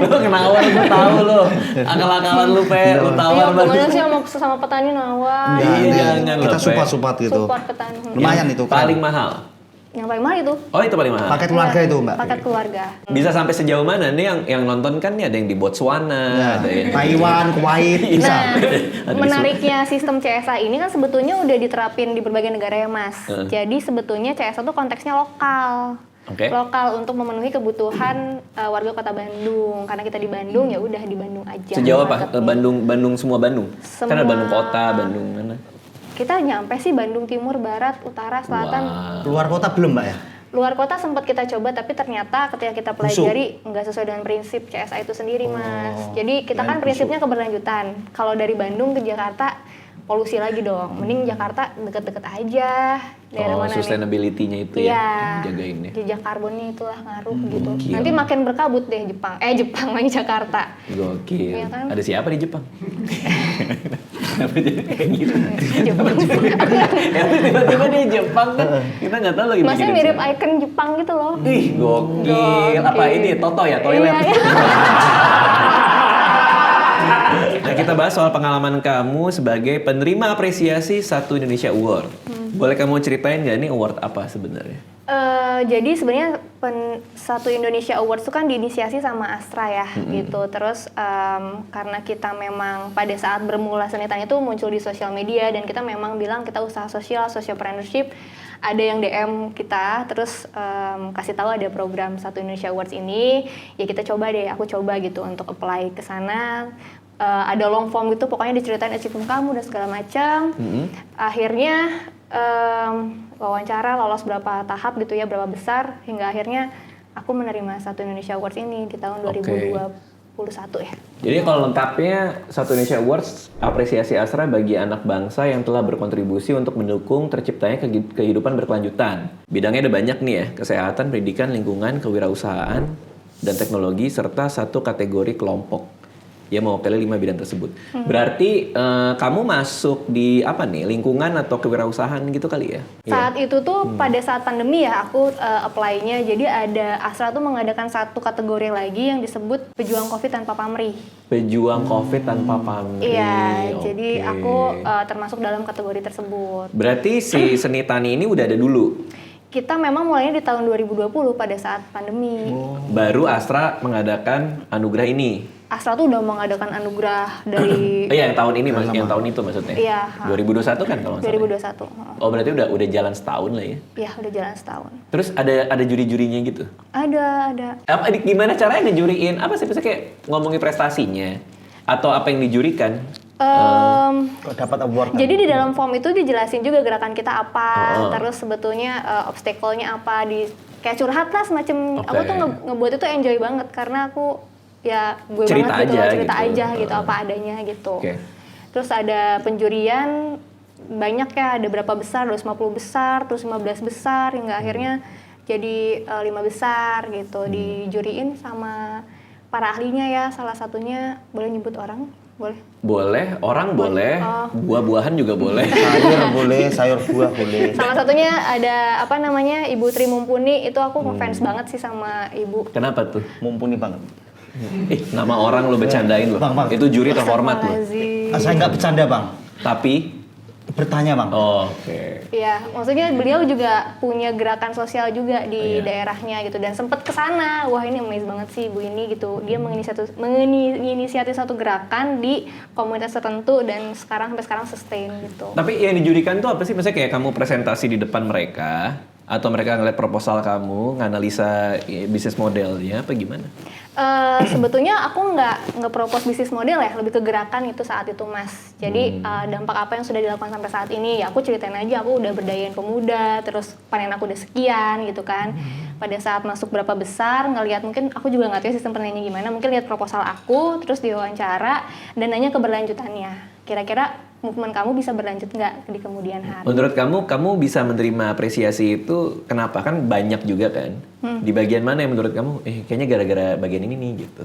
Lo kenawar, gue tahu lo. Akal-akalan lu Pe, lo Iya, tawar pokoknya sih sama petani nawar. Iya, jangan Kita loh, Pe. support gitu. Support petani. Lumayan itu kan. Paling mahal. Yang paling mahal itu. Oh itu paling mahal. Paket keluarga Iya, itu Mbak. Paket keluarga. Bisa sampai sejauh mana nih yang nonton kan nih ada yang di Botswana, Ya, ada yang Taiwan, Kuwait, bisa. Nah, Ada menariknya sistem CSA ini kan sebetulnya udah diterapin di berbagai negara ya Mas. Jadi sebetulnya CSA tuh konteksnya lokal. Oke. Lokal untuk memenuhi kebutuhan warga Kota Bandung. Karena kita di Bandung ya udah di Bandung aja. sejauh apa? marketnya. Bandung semua Bandung. Kan ada Semua. Bandung kota, Bandung mana? Kita nyampe sih Bandung Timur, Barat, Utara, Selatan. Wah. Luar kota belum Mbak ya? Luar kota sempat kita coba tapi ternyata ketika kita pelajari nggak sesuai dengan prinsip CSA itu sendiri Mas. Jadi kita kan prinsipnya keberlanjutan. Kalau dari Bandung ke Jakarta polusi lagi dong. Mending Jakarta deket-deket aja. Daerah Oh, mana nih? sustainability-nya itu Iya. ya, jagain ya. Jejak karbonnya itulah ngaruh gitu. Gokil. Nanti makin berkabut deh Jepang lagi Jakarta. Gokil. Iya kan? Ada siapa di Jepang? Kenapa jadi kayak gitu? Jepang. Ya, tiba-tiba di Jepang kan kita nggak tahu lagi. Masnya bikin mirip siapa. icon Jepang gitu loh. Ih, gokil. Apa Gokil. ini? Toto ya, toilet. Iya, iya. Nah, kita bahas soal pengalaman kamu sebagai penerima apresiasi Satu Indonesia Award. Boleh kamu ceritain nggak nih award apa sebenarnya? Jadi sebenarnya Satu Indonesia Awards itu kan diinisiasi sama Astra ya gitu. Terus karena kita memang pada saat bermula Senitan itu muncul di sosial media dan kita memang bilang kita usaha sosial, socialpreneurship. Ada yang DM kita, terus kasih tahu ada program Satu Indonesia Awards ini. Ya kita coba deh, aku coba gitu untuk apply ke sana. Ada long form gitu, pokoknya diceritain achievement kamu dan segala macam. Akhirnya wawancara lolos berapa tahap gitu ya, berapa besar hingga akhirnya aku menerima Satu Indonesia Awards ini di tahun 2021 ya. Jadi kalau lengkapnya Satu Indonesia Awards apresiasi Astra bagi anak bangsa yang telah berkontribusi untuk mendukung terciptanya kehidupan berkelanjutan. Bidangnya ada banyak nih ya, kesehatan, pendidikan, lingkungan, kewirausahaan, dan teknologi serta satu kategori kelompok. Ya mewakili 5 bidang tersebut. Berarti kamu masuk di apa nih, lingkungan atau kewirausahaan gitu kali ya? Saat itu tuh pada saat pandemi ya aku apply-nya. Jadi ada Astra tuh mengadakan satu kategori lagi yang disebut pejuang COVID tanpa pamrih. Pejuang COVID tanpa pamrih. Iya, Oke. jadi aku termasuk dalam kategori tersebut. Berarti si seni tani ini udah ada dulu. Kita memang mulainya di tahun 2020 pada saat pandemi. Baru Astra mengadakan anugerah ini. Astra tuh udah mengadakan anugerah dari Iya, yang tahun ini yang tahun itu maksudnya. Iya. 2021 kan kalau nggak salah. 2021. Oh, berarti udah jalan setahun lah ya. Iya, udah jalan setahun. Terus ada juri-jurinya gitu. Ada. Apa gimana caranya ngejuriin? Apa sih misalnya kayak ngomongin prestasinya atau apa yang dijurikan? Kok dapat award? Jadi di dalam form itu dijelasin juga gerakan kita apa, terus sebetulnya obstacle-nya apa, kayak curhat lah semacam. Oke. Aku tuh ngebuat itu enjoy banget karena aku ya gue Cerita banget gitu, aja cerita gitu. aja gitu apa adanya gitu. Oke. Terus ada penjurian banyak ya, ada berapa besar, 250 besar, terus 15 besar hingga akhirnya jadi 5 besar gitu. Dijuriin sama para ahlinya ya, salah satunya boleh nyebut orang? Boleh. Boleh, orang boleh, buah-buahan juga boleh. Sayur boleh, sayur buah boleh. Salah satunya ada apa namanya Ibu Tri Mumpuni, itu aku ngefans banget sih sama Ibu. Kenapa tuh? Mumpuni banget. Nama orang lo bercandain lo. Bang. Itu juri terhormat lo. Astagfirullahaladzim. Saya nggak bercanda Bang, Tapi bertanya Bang. oke. Iya, maksudnya beliau juga punya gerakan sosial juga di daerahnya gitu dan sempet kesana. Wah ini amazing banget sih Ibu ini gitu. Dia menginisiatif satu gerakan di komunitas tertentu dan sampai sekarang sustain gitu. Tapi yang dijurikan tuh apa sih? Misalnya kayak kamu presentasi di depan mereka, Atau mereka ngeliat proposal kamu, nganalisa bisnis modelnya, apa gimana? Sebetulnya aku nggak propose bisnis model ya, lebih ke gerakan itu saat itu Mas. Jadi dampak apa yang sudah dilakukan sampai saat ini, ya aku ceritain aja aku udah berdayain pemuda, terus panen aku udah sekian gitu kan. Pada saat masuk berapa besar, ngelihat mungkin aku juga nggak tahu sistem penilaiannya gimana, mungkin lihat proposal aku, terus diwawancara dan nanya keberlanjutannya. Kira-kira movement kamu bisa berlanjut nggak di kemudian hari? Menurut kamu bisa menerima apresiasi itu kenapa? Kan banyak juga kan. Di bagian mana yang menurut kamu, kayaknya gara-gara bagian ini nih gitu.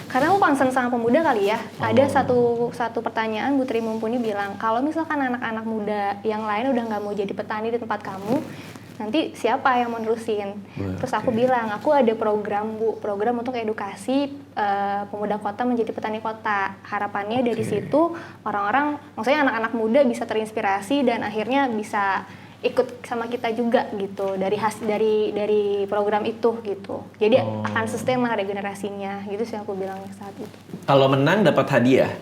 Karena aku concern sama pemuda kali ya. Ada satu pertanyaan Bu Tri Mumpuni bilang, kalau misalkan anak-anak muda yang lain udah nggak mau jadi petani di tempat kamu, nanti siapa yang mau nerusin? Terus aku bilang, aku ada program untuk edukasi pemuda kota menjadi petani kota. Harapannya dari situ orang-orang, maksudnya anak-anak muda bisa terinspirasi dan akhirnya bisa ikut sama kita juga gitu dari program itu gitu. Jadi akan sustain lah regenerasinya gitu sih aku bilang saat itu. Kalau menang dapat hadiah.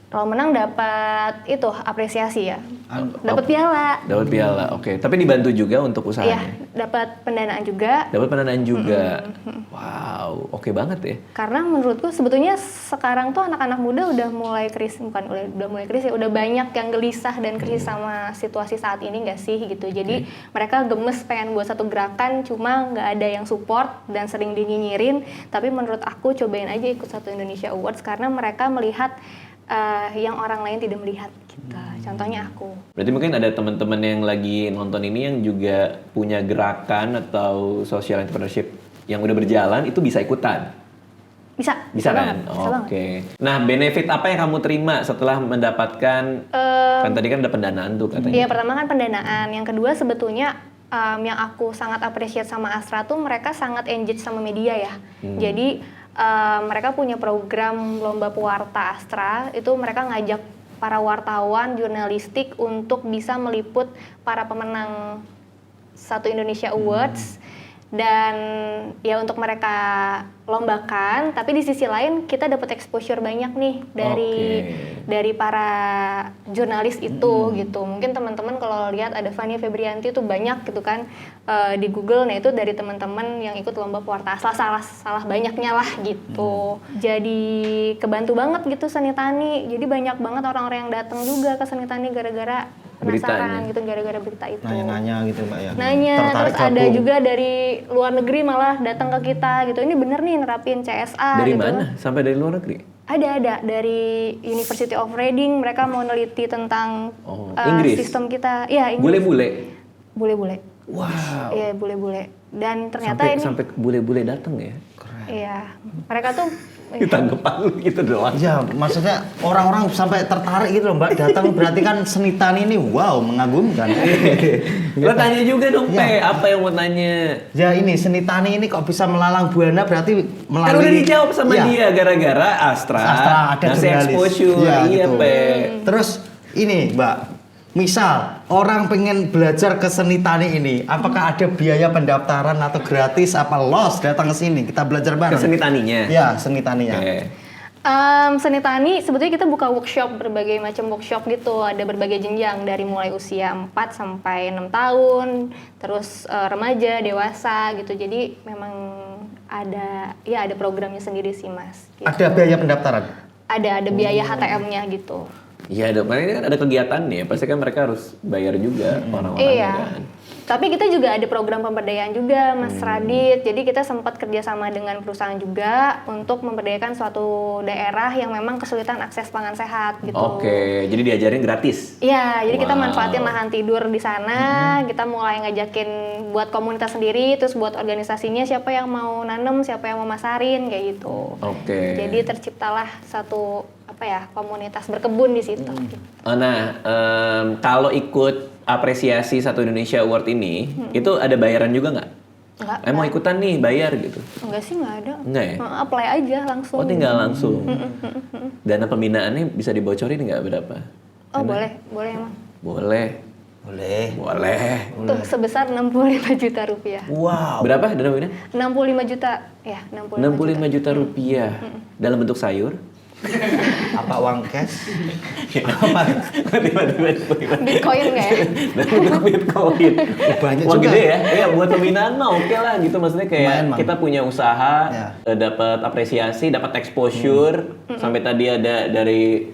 Kalau menang dapat itu apresiasi ya, dapat piala. Dapat piala, oke. Tapi dibantu juga untuk usahanya. Iya, dapat pendanaan juga. Dapat pendanaan juga. Wow, oke banget ya. Karena menurutku sebetulnya sekarang tuh anak-anak muda udah mulai krisis, udah mulai krisis, udah banyak yang gelisah dan krisis sama situasi saat ini nggak sih gitu. Jadi mereka gemes pengen buat satu gerakan, cuma nggak ada yang support dan sering dinyinyirin. Tapi menurut aku cobain aja ikut Satu Indonesia Awards karena mereka melihat yang orang lain tidak melihat gitu. Contohnya aku. Berarti mungkin ada teman-teman yang lagi nonton ini yang juga punya gerakan atau social entrepreneurship yang udah berjalan, itu bisa ikutan? Bisa kan? Oke. Nah, benefit apa yang kamu terima setelah mendapatkan, kan tadi kan ada pendanaan tuh katanya. Iya, pertama kan pendanaan. Yang kedua sebetulnya yang aku sangat appreciate sama Astra tuh mereka sangat engage sama media ya. Jadi mereka punya program Lomba Pewarta Astra, itu mereka ngajak para wartawan jurnalistik untuk bisa meliput para pemenang Satu Indonesia Awards dan ya untuk mereka lombakan, tapi di sisi lain kita dapat exposure banyak nih dari para jurnalis itu gitu. Mungkin teman-teman kalau lihat ada Fania Febrianti tuh banyak gitu kan di Google, nah itu dari teman-teman yang ikut lomba pewarta salah banyaknya lah gitu. Jadi kebantu banget gitu Seni Tani. Jadi banyak banget orang-orang yang datang juga ke Seni Tani gara-gara penasaran gitu, gara-gara berita itu. Nanya gitu Mbak ya. Nanya, tertarik terus ada juga dari luar negeri malah datang ke kita gitu. Ini bener nih nerapin CSA dari gitu. Dari mana? Sampai dari luar negeri? Ada dari University of Reading, mereka mau neliti tentang Inggris? Sistem kita. Iya, Inggris. Bule-bule? Bule-bule. Wow. Iya, bule-bule. Dan ternyata sampai bule-bule datang ya? Keren. Iya, mereka tuh ditanggapan lu gitu doang. Iya, maksudnya orang-orang sampai tertarik gitu loh Mbak, datang berarti kan Seni Tani ini wow, mengagumkan. Lo tanya juga dong, Pe, apa yang mau tanya? Ya ini Seni Tani ini kok bisa melalang buana berarti melalui. Kan udah dijawab sama dia gara-gara Astra ada ngasih jurnalis. exposure, iya gitu. Pe. Terus ini Mbak, misal orang pengen belajar ke Seni Tani ini, apakah ada biaya pendaftaran atau gratis apa los datang ke sini kita belajar bareng? Ke Seni Taninya? Ya, Seni Taninya. Okay. Seni Tani sebetulnya kita buka workshop, berbagai macam workshop gitu, ada berbagai jenjang dari mulai usia 4 sampai 6 tahun, terus remaja, dewasa gitu. Jadi memang ada programnya sendiri sih Mas. Gitu. Ada biaya pendaftaran? Ada biaya HTM-nya gitu. Iya dong, karena ini kan ada kegiatan nih, pasti kan mereka harus bayar juga orang-orangnya kan. Tapi kita juga ada program pemberdayaan juga, Mas Radit. Jadi kita sempat kerjasama dengan perusahaan juga untuk memberdayakan suatu daerah yang memang kesulitan akses pangan sehat gitu. Oke, jadi diajarin gratis? Iya, jadi kita manfaatin lahan tidur di sana. Kita mulai ngajakin buat komunitas sendiri, terus buat organisasinya siapa yang mau nanem, siapa yang mau masarin kayak gitu. Oke. Jadi terciptalah satu komunitas berkebun di situ. Nah, kalau ikut apresiasi Satu Indonesia Award ini, itu ada bayaran juga nggak? Enggak. Mau ikutan nih, bayar gitu? Enggak sih, nggak ada. Enggak ya? Apply aja langsung. Oh, tinggal langsung. Dana pembinaannya bisa dibocorin nggak berapa? Oh, boleh emang. Boleh. Tuh sebesar 65 juta rupiah. Wow. Berapa dana pembinaan? 65 juta. Ya, 65 juta rupiah. Dalam bentuk sayur? Apa uang cash? Tiba-tiba. Bitcoin nggak ya? Bentuk Bitcoin. Banyak Wah juga. gede ya. Iya buat pembinaan mah oke lah gitu. Maksudnya kayak Lumayan, Bang. kita punya usaha, Ya. dapat apresiasi, dapat exposure. Sampai tadi ada dari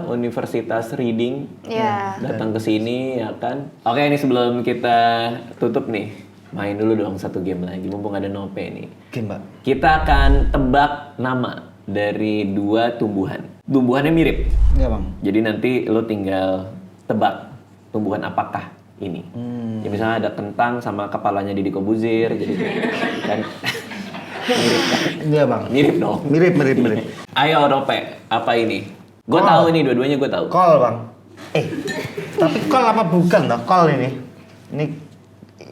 Universitas Reading Iya. datang ke sini ya kan. Oke, ini sebelum kita tutup nih, main dulu dong satu game lagi. Mumpung ada Nope nih. Oke, Mbak. Kita akan tebak nama dari 2 tumbuhan. Tumbuhannya mirip. Iya, Bang. Jadi nanti lo tinggal tebak tumbuhan apakah ini. Ya misalnya ada kentang sama kepalanya Deddy Kobuzir, jadi kan mirip kan? Iya, Bang. Mirip dong. Mirip. Ayo Rope, apa ini? Gue Kol. tahu ini dua-duanya gue tahu. Kol, Bang. Tapi kol apa bukan toh? Kol ini.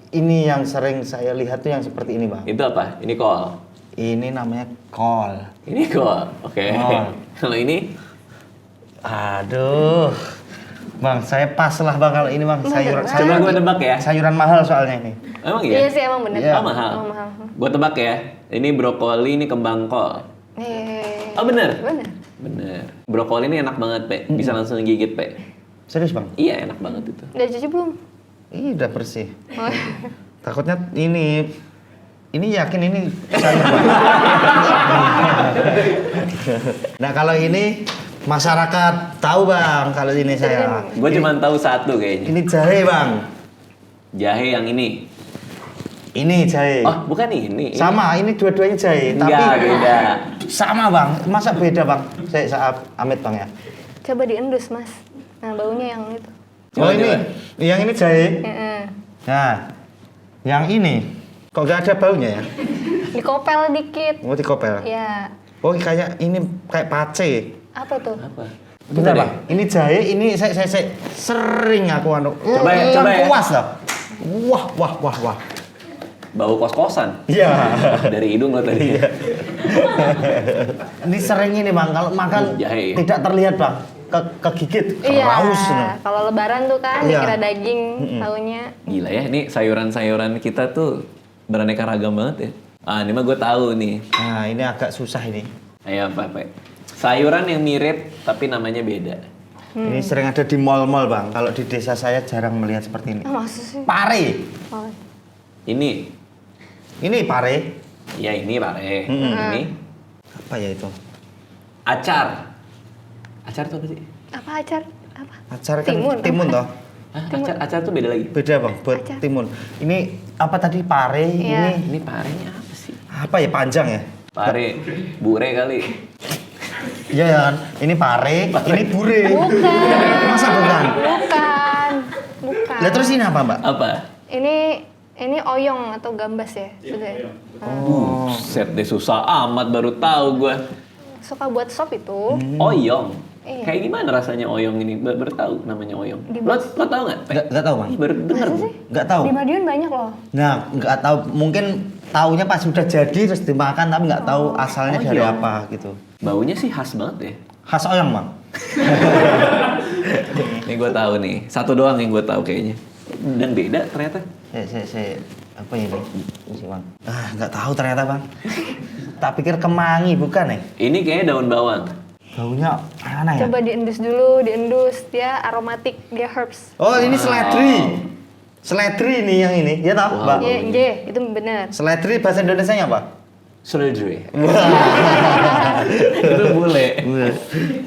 Ini yang sering saya lihat tuh yang seperti ini, Bang. Itu apa? Ini kol. Ini namanya kol. Ini kol. Oke. Kol. Kalau ini Aduh. Bang, saya pas lah Bang kalau ini Bang. Sayuran coba gue tebak ya. sayuran mahal soalnya ini. Emang Iya iya? sih emang bener. Iya. Oh, mahal. Oh, mahal. Gue tebak ya. Ini brokoli, ini kembang kol. Oh bener? Bener. Bener. Brokoli ini enak banget, Pe. Bisa langsung gigit, Pe. Serius Bang? Iya, enak banget itu. Udah cuci belum? Ih, udah bersih. Oh. Takutnya ini yakin ini sayur Bang. Nah, kalau ini masyarakat tahu Bang kalau ini saya. Gue cuma tahu satu kayaknya. Ini jahe Bang. Jahe yang ini. Ini jahe. Oh, bukan ini. Sama, ini dua-duanya jahe, Enggak, tapi beda. sama Bang. Masa beda Bang? Saya amit Bang ya. Coba diendus mas. Nah baunya yang itu. Oh Coba, ini, coba. yang ini jahe. Heeh. Nah, yang ini kok gak ada baunya ya? Dikopel dikit. Mau dikopel? Ya. Oh kayak ini kayak pace. Apa tuh? Apa? Bentar deh. Bang, ini jahe, ini saya sering aku anu. Coba ya, coba ya. Puas loh. Wah. Bau kos-kosan. Iya. Dari hidung lo tadi. Ini sering ini Bang, kalau makan Jahe. tidak terlihat Bang. Kegigit, Iya. keraus. Kalau lebaran tuh kan Iya. dikira daging, taunya. Gila ya, ini sayuran-sayuran kita tuh beraneka ragam banget ya. Ah, ini mah gue tahu nih. Nah, ini agak susah ini. Ayo apa, Pe? Sayuran yang mirip tapi namanya beda. Ini sering ada di mall-mall Bang. Kalau di desa saya jarang melihat seperti ini. Ah maksud sih? Pare. Oh. Ini. Ini pare. Ya ini pare. Hmm. Ini Apa ya itu? acar. Acar tuh apa sih? Apa acar? Apa? Acar kan Timun. timun toh. Hah, acar tuh beda lagi. Beda Bang, buat Acar. timun. Ini apa tadi pare? Iya. Ini parenya apa sih? Apa ya panjang ya? Pare, bure kali. Iya ya kan. Ini pare, ini bure. Bukan. Masa bukan? Bukan. Lah terus ini apa Mbak? Apa? Ini oyong atau gambas ya? Sudah. Oh. Set deh susah amat baru tahu gue. Suka buat sop itu. Oyong. Iya. Kayak gimana rasanya oyong ini? Baru tahu namanya oyong. Di Lo tahu nggak? Pe? Enggak tahu Bang. Ih, baru denger. Masa gua. sih? Enggak tahu. Di Madiun banyak loh. Nah, enggak tahu. Mungkin taunya pas sudah jadi terus dimakan tapi enggak tahu asalnya Oh, dari iya. apa gitu. Baunya sih khas banget ya. Khas oyong Bang. Nih gue tahu nih. Satu doang yang gue tahu kayaknya. Dan beda ternyata. Saya apa ini? Ini sih Bang. Ah, enggak tahu ternyata Bang. Tak pikir kemangi bukan ya? Ini kayaknya daun bawang. Baunya aneh ya? Coba diendus dulu, diendus. Dia aromatik, dia herbs. Oh, ini seledri. Seledri nih yang ini. Ya tahu, Wow. Mbak. J, itu bener. Seledri bahasa Indonesianya apa? Seledri. Itu bule.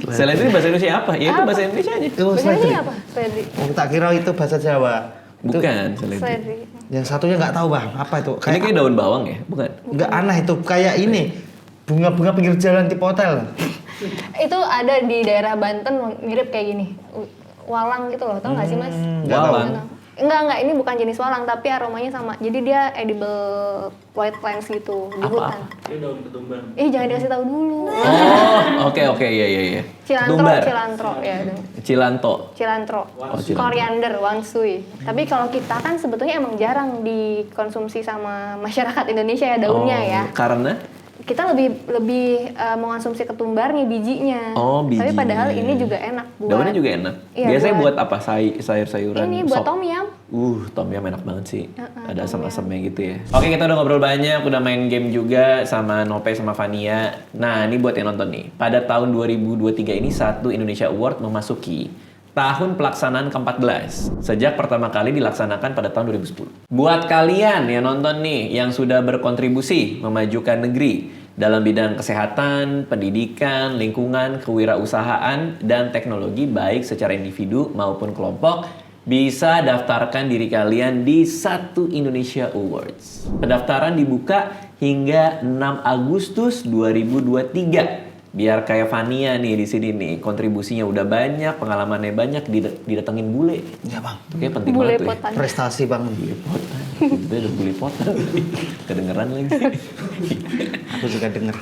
Seledri bahasa Indonesia apa? Ya itu Apa? bahasa Indonesia aja. Itu Bahasa seledri. Indonesia apa? Seledri. Oh, tak kira itu bahasa Jawa. Itu Bukan seledri. Seledri. yang satunya nggak tahu Bang, apa itu? Ini kayak daun bawang ya? Bukan? nggak aneh itu kayak ini. Bunga-bunga pinggir jalan di hotel. Itu ada di daerah Banten mirip kayak gini. Walang gitu loh, tau gak sih mas? Nggak tahu. Walang. Enggak, ini bukan jenis walang, tapi aromanya sama. Jadi dia edible white plants gitu, di hutan. Ini daun ketumbar. Jangan dikasih tahu dulu. Oh, oke, iya. Cilantro, Ketumbar. cilantro, ya. Cilanto. Cilantro, cilantro. koriander, wansui. Tapi kalau kita kan sebetulnya emang jarang dikonsumsi sama masyarakat Indonesia ya daunnya ya. Karena? kita lebih mengonsumsi ketumbarnya, bijinya. Oh, Tapi bijinya. padahal ini juga enak buat. Daunnya juga enak. Iya, Biasanya buat apa? Sayur-sayuran. Ini buat sop. tom yum. Tom yum enak banget sih. Ada tom asam-asamnya gitu ya. Oke, kita udah ngobrol banyak, udah main game juga sama Nope sama Fania. Nah, ini buat yang nonton nih. Pada tahun 2023 ini Satu Indonesia Award memasuki tahun pelaksanaan ke-14 sejak pertama kali dilaksanakan pada tahun 2010. Buat kalian yang nonton nih yang sudah berkontribusi memajukan negeri dalam bidang kesehatan, pendidikan, lingkungan, kewirausahaan, dan teknologi baik secara individu maupun kelompok, bisa daftarkan diri kalian di Satu Indonesia Awards. Pendaftaran dibuka hingga 6 Agustus 2023. Biar kayak Fania nih di sini nih, kontribusinya udah banyak, pengalamannya banyak, didatengin bule. Iya bang. Itu kayak penting Bule banget tuh ya. potan. Prestasi bang. Potan. Kita udah bule potan. Kedengeran lagi. Aku juga denger.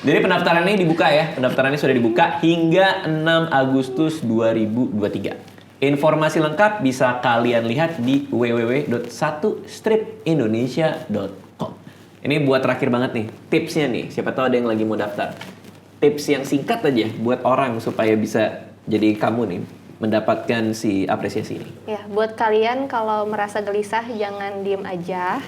Jadi pendaftaran ini dibuka ya. Pendaftarannya sudah dibuka hingga 6 Agustus 2023. Informasi lengkap bisa kalian lihat di www.satustripindonesia.com. Ini buat terakhir banget nih, tipsnya nih. Siapa tahu ada yang lagi mau daftar. Tips yang singkat aja buat orang supaya bisa jadi kamu nih mendapatkan si apresiasi ini. Ya, buat kalian kalau merasa gelisah jangan diem aja.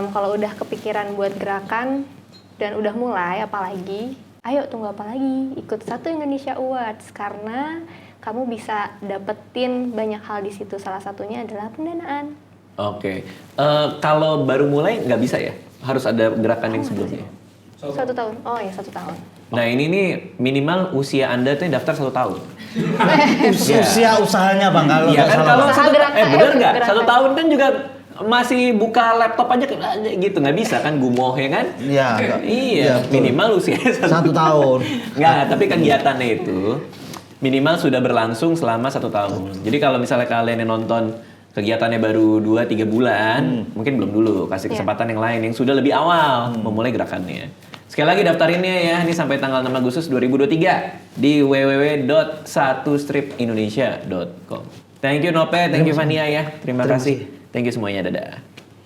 Kalau udah kepikiran buat gerakan dan udah mulai, apalagi, ayo tunggu apa lagi? Ikut Satu Indonesia Awards karena kamu bisa dapetin banyak hal di situ. Salah satunya adalah pendanaan. Oke. Kalau baru mulai nggak bisa ya? Harus ada gerakan yang sebelumnya. 1 tahun. Oh ya, 1 tahun. Nah ini nih minimal usia Anda tuh yang daftar 1 tahun. Usia usahanya bang kalau Iya nggak kan salah. kalau Bang. Usaha gerakan, bener nggak? gerakan. 1 tahun kan juga masih buka laptop aja gitu, nggak bisa kan gumoh ya kan? Iya. Iya, betul. minimal usia 1 tahun. Nggak, tapi kegiatannya itu minimal sudah berlangsung selama 1 tahun. Jadi kalau misalnya kalian yang nonton kegiatannya baru 2-3 bulan, mungkin belum dulu. Kasih kesempatan yang lain yang sudah lebih awal memulai gerakannya. Sekali lagi daftarinnya ya, ini sampai tanggal 6 Agustus 2023 di www.satustripindonesia.com. Thank you Nope, thank you Fania ya. Terima kasih. Thank you semuanya, dadah.